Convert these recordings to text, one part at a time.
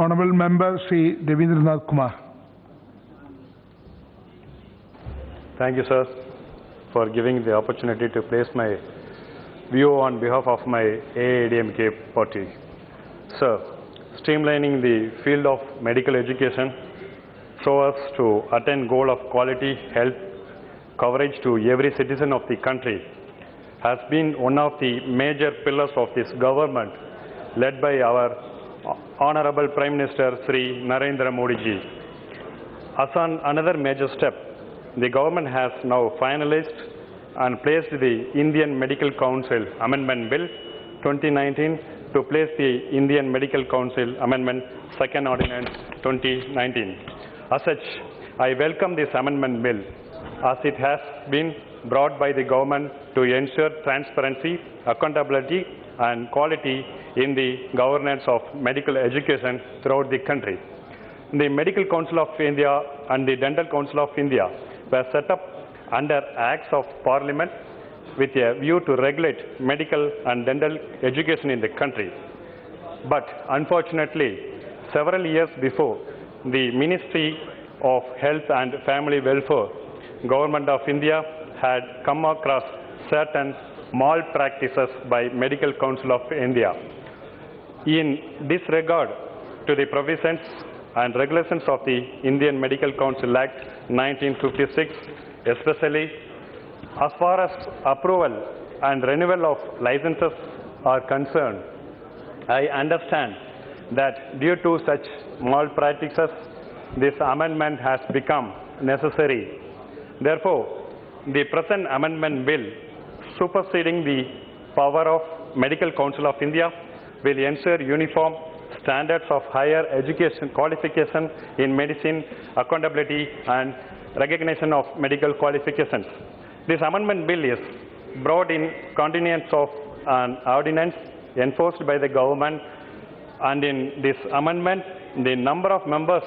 Honourable Member Sri Devendranath Kumar. Thank you, sir, for giving the opportunity to place my view on behalf of my ADMK party. Sir, streamlining the field of medical education so as to attain goal of quality health coverage to every citizen of the country has been one of the major pillars of this government led by our Honorable Prime Minister Sri Narendra Modi ji. As on another major step, the government has now finalized and placed the Indian Medical Council Amendment Bill 2019 to place the Indian Medical Council Amendment Second Ordinance 2019. As such, I welcome this amendment bill as it has been brought by the government to ensure transparency, accountability and quality in the governance of medical education throughout the country. The Medical Council of India and the Dental Council of India were set up under Acts of Parliament with a view to regulate medical and dental education in the country. But unfortunately, several years before, the Ministry of Health and Family Welfare, Government of India had come across certain malpractices by Medical Council of India. In disregard to the provisions and regulations of the Indian Medical Council Act 1956, especially as far as approval and renewal of licenses are concerned, I understand that due to such malpractices, this amendment has become necessary. Therefore, the present amendment bill superseding the power of Medical Council of India will ensure uniform standards of higher education qualification in medicine, accountability and recognition of medical qualifications. This amendment bill is brought in continuance of an ordinance enforced by the government, and in this amendment, the number of members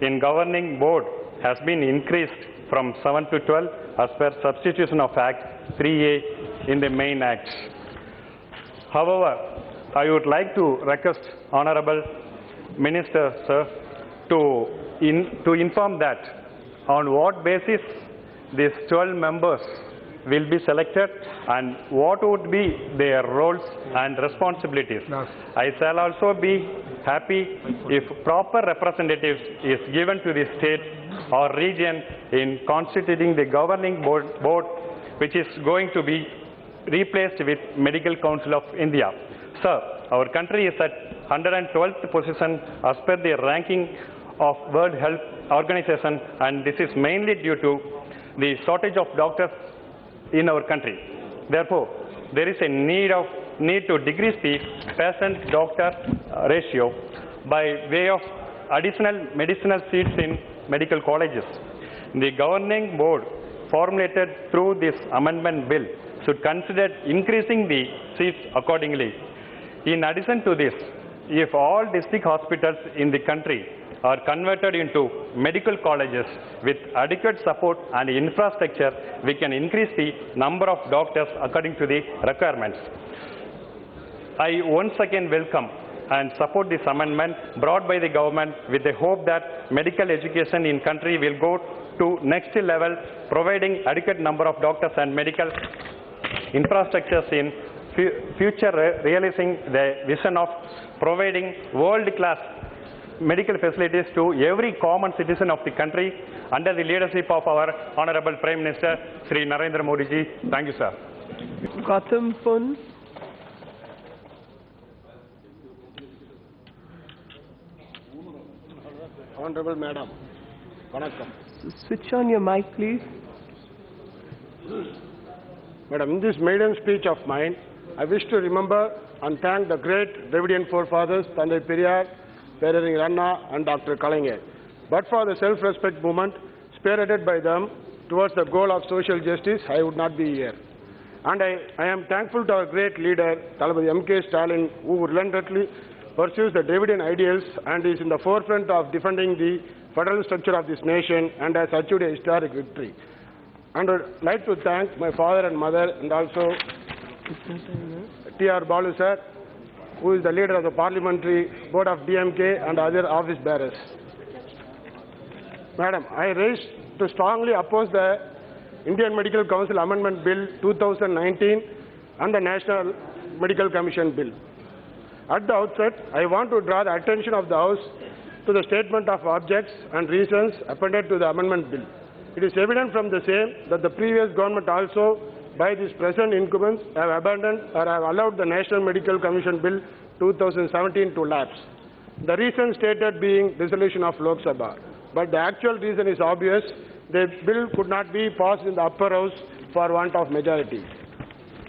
in governing board has been increased from 7 to 12 as per substitution of Act 3A in the main Act. However, I would like to request Honorable Minister, sir, to inform that on what basis these 12 members will be selected and what would be their roles and responsibilities. Yes. I shall also be happy if proper representatives is given to the state or region in constituting the governing board which is going to be replaced with Medical Council of India. Sir, our country is at 112th position as per the ranking of World Health Organization, and this is mainly due to the shortage of doctors in our country. Therefore, there is a need to decrease the patient-doctor ratio by way of additional medicinal seats in medical colleges. The governing board formulated through this amendment bill should consider increasing the seats accordingly. In addition to this, if all district hospitals in the country are converted into medical colleges with adequate support and infrastructure, we can increase the number of doctors according to the requirements. I once again welcome and support this amendment brought by the government with the hope that medical education in country will go to next level, providing adequate number of doctors and medical infrastructures in future, realizing the vision of providing world-class medical facilities to every common citizen of the country under the leadership of our Honorable Prime Minister Sri Narendra Modi ji. Thank you, sir. Gautam Pun. Honorable Madam, Vanakkam. Switch on your mic, please. Madam, in this maiden speech of mine, I wish to remember and thank the great Dravidian forefathers, Thandai Periyar, Periyar Ranna and Dr. Kalaignar. But for the self-respect movement spearheaded by them towards the goal of social justice, I would not be here. And I am thankful to our great leader, Thalapathy M.K. Stalin, who relentlessly pursues the Dravidian ideals and is in the forefront of defending the federal structure of this nation and has achieved a historic victory. And I would like to thank my father and mother and also T.R. Balu sir who is the leader of the parliamentary board of DMK and other office bearers. Madam, I raised to strongly oppose the Indian Medical Council Amendment Bill 2019 and the National Medical Commission Bill. At the outset, I want to draw the attention of the House to the statement of objects and reasons appended to the amendment bill. It is evident from the same that the previous government also, by this present incumbents, have abandoned or have allowed the National Medical Commission Bill 2017 to lapse. The reason stated being dissolution of Lok Sabha. But the actual reason is obvious. The bill could not be passed in the upper house for want of majority.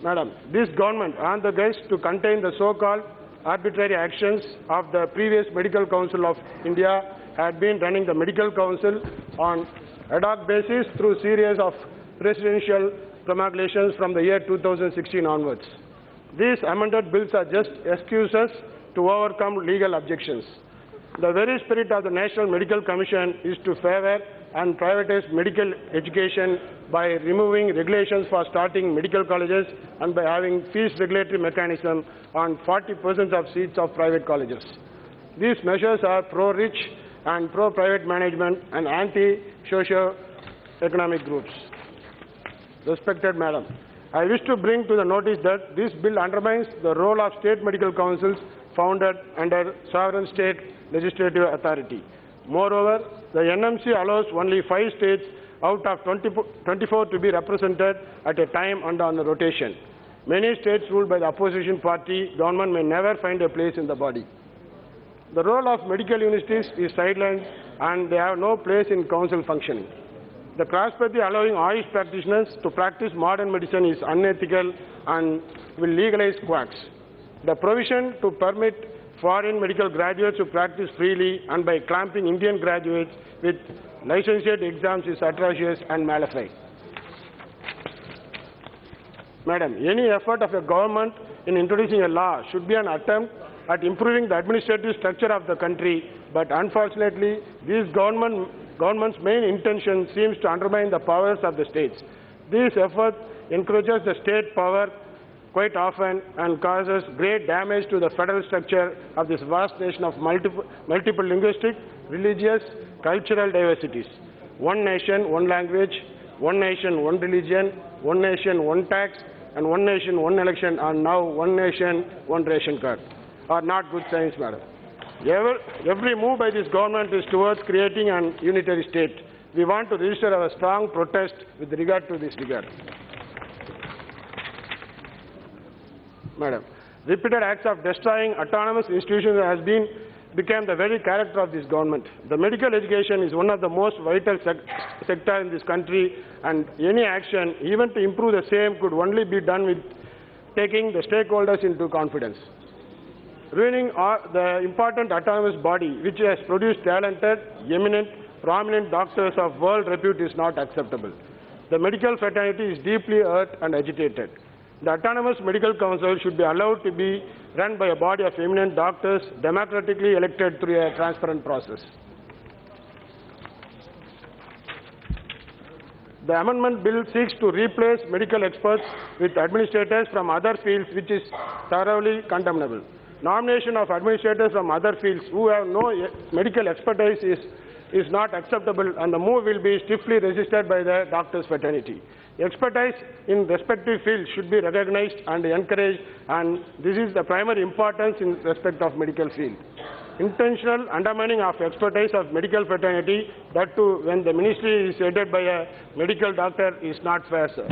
Madam, this government on the guise to contain the so-called arbitrary actions of the previous Medical Council of India had been running the Medical Council on ad hoc basis through series of presidential promulgations from the year 2016 onwards. These amended bills are just excuses to overcome legal objections. The very spirit of the National Medical Commission is to favor and privatize medical education by removing regulations for starting medical colleges and by having fees regulatory mechanism on 40% of seats of private colleges. These measures are pro-rich and pro-private management and anti-socio-economic groups. Respected Madam, I wish to bring to the notice that this bill undermines the role of state medical councils founded under sovereign state legislative authority. Moreover, the NMC allows only 5 states out of 24 to be represented at a time and on a rotation. Many states ruled by the opposition party government may never find a place in the body. The role of medical universities is sidelined and they have no place in council functioning. The cross-party allowing Ayush practitioners to practice modern medicine is unethical and will legalize quacks. The provision to permit foreign medical graduates to practice freely and by clamping Indian graduates with licentiate exams is atrocious and malafide. Madam, any effort of a government in introducing a law should be an attempt at improving the administrative structure of the country, but unfortunately, this government's main intention seems to undermine the powers of the states. This effort encourages the state power quite often and causes great damage to the federal structure of this vast nation of multiple linguistic, religious, cultural diversities. One nation, one language, one nation, one religion, one nation, one tax, and one nation, one election are now one nation, one ration card. Are not good signs, Madam. Every move by this government is towards creating an unitary state. We want to register our strong protest with regard to this regard. Madam, repeated acts of destroying autonomous institutions has become the very character of this government. The medical education is one of the most vital sector in this country, and any action, even to improve the same, could only be done with taking the stakeholders into confidence. Ruining the important autonomous body, which has produced talented, eminent, prominent doctors of world repute is not acceptable. The medical fraternity is deeply hurt and agitated. The Autonomous Medical Council should be allowed to be run by a body of eminent doctors democratically elected through a transparent process. The amendment bill seeks to replace medical experts with administrators from other fields, which is thoroughly condemnable. Nomination of administrators from other fields who have no medical expertise is not acceptable, and the move will be stiffly resisted by the doctors' fraternity. Expertise in respective fields should be recognized and encouraged, and this is the primary importance in respect of medical field. Intentional undermining of expertise of medical fraternity, that too when the ministry is headed by a medical doctor, is not fair, sir.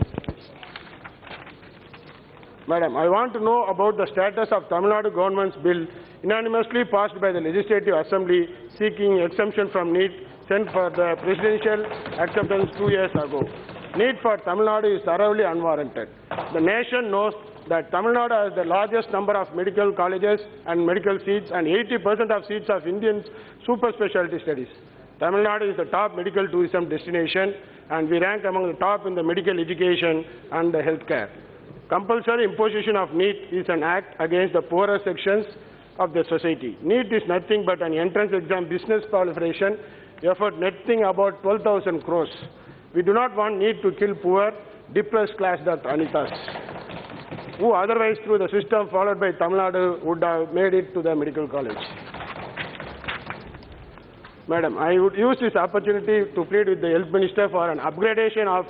Madam, I want to know about the status of Tamil Nadu government's bill unanimously passed by the Legislative Assembly seeking exemption from NEET sent for the presidential acceptance 2 years ago. NEET for Tamil Nadu is thoroughly unwarranted. The nation knows that Tamil Nadu has the largest number of medical colleges and medical seats and 80% of seats of Indian super specialty studies. Tamil Nadu is the top medical tourism destination, and we rank among the top in the medical education and the healthcare. Compulsory imposition of NEET is an act against the poorer sections of the society. NEET is nothing but an entrance exam business proliferation effort netting about 12,000 crores. We do not want NEET to kill poor, depressed class, Dr. Anitas. who otherwise through the system followed by Tamil Nadu would have made it to the medical college. Madam, I would use this opportunity to plead with the Health Minister for an upgradation of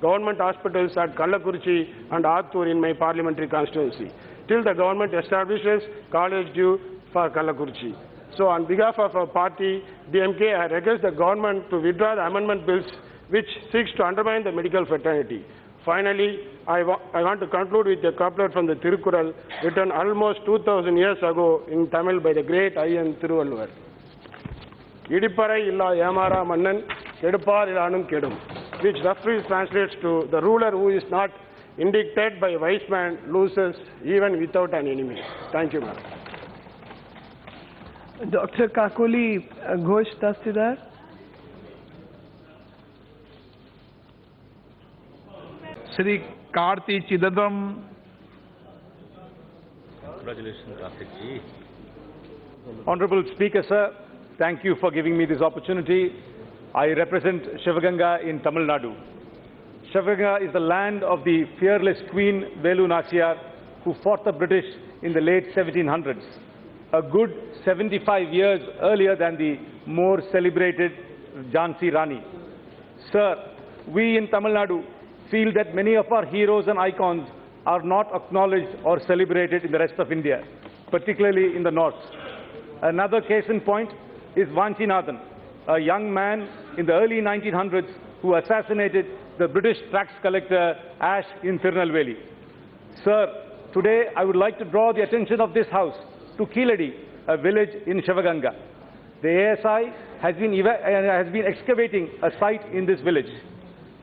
government hospitals at Kallakurichi and Attur in my parliamentary constituency, till the government establishes college due for Kallakurichi. So on behalf of our party, ADMK, I request the government to withdraw the amendment bills which seeks to undermine the medical fraternity. Finally, I want to conclude with a couplet from the Tirukural, written almost 2000 years ago in Tamil by the great I.N. Thiruvalluvar. Idipparai illa yamara mannan, kedupar ilanum kedum, which roughly translates to the ruler who is not indicted by a wise man loses even without an enemy. Thank you, ma'am. Dr. Kakoli Ghosh Dastidar. Shri Karthi Chidambaram. Congratulations, Karthik ji. Honorable Speaker, sir, thank you for giving me this opportunity. I represent Shivaganga in Tamil Nadu. Shivaganga is the land of the fearless Queen Velu Nachiyar, who fought the British in the late 1700s, a good 75 years earlier than the more celebrated Jhansi Rani. Sir, we in Tamil Nadu feel that many of our heroes and icons are not acknowledged or celebrated in the rest of India, particularly in the north. Another case in point is Vanchinathan, a young man in the early 1900s who assassinated the British tax collector Ash in Tirunelveli. Sir, today I would like to draw the attention of this House to Keeladi, a village in Shivaganga. The ASI has been excavating a site in this village.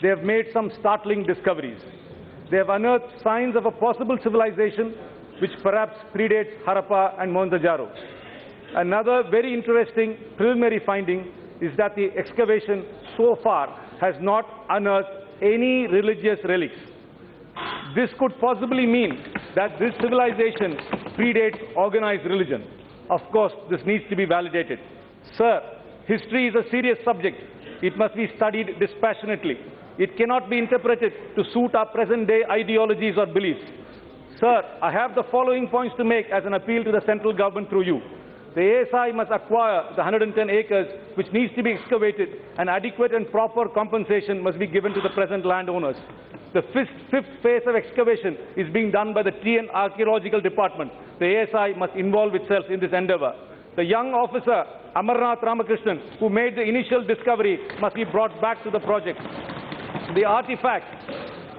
They have made some startling discoveries. They have unearthed signs of a possible civilization which perhaps predates Harappa and Mohenjo-daro. Another very interesting preliminary finding is that the excavation so far has not unearthed any religious relics. This could possibly mean that this civilization predates organized religion. Of course, this needs to be validated. Sir, history is a serious subject. It must be studied dispassionately. It cannot be interpreted to suit our present-day ideologies or beliefs. Sir, I have the following points to make as an appeal to the central government through you. The ASI must acquire the 110 acres which needs to be excavated, and adequate and proper compensation must be given to the present landowners. The fifth phase of excavation is being done by the TN Archaeological Department. The ASI must involve itself in this endeavor. The young officer, Amarnath Ramakrishnan, who made the initial discovery, must be brought back to the project. The artifacts,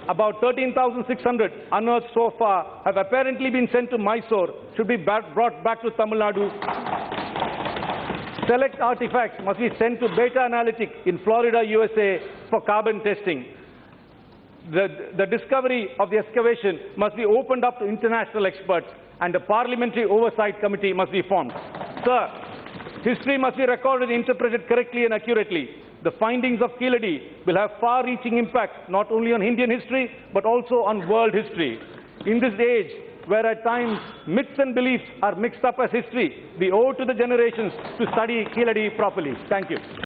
about 13,600 unearthed so far, have apparently been sent to Mysore, should be brought back to Tamil Nadu. Select artifacts must be sent to Beta Analytic in Florida, USA for carbon testing. The discovery of the excavation must be opened up to international experts, and a parliamentary oversight committee must be formed. Sir, history must be recorded and interpreted correctly and accurately. The findings of Keeladi will have far-reaching impact not only on Indian history but also on world history. In this age, where at times myths and beliefs are mixed up as history, we owe to the generations to study Keeladi properly. Thank you.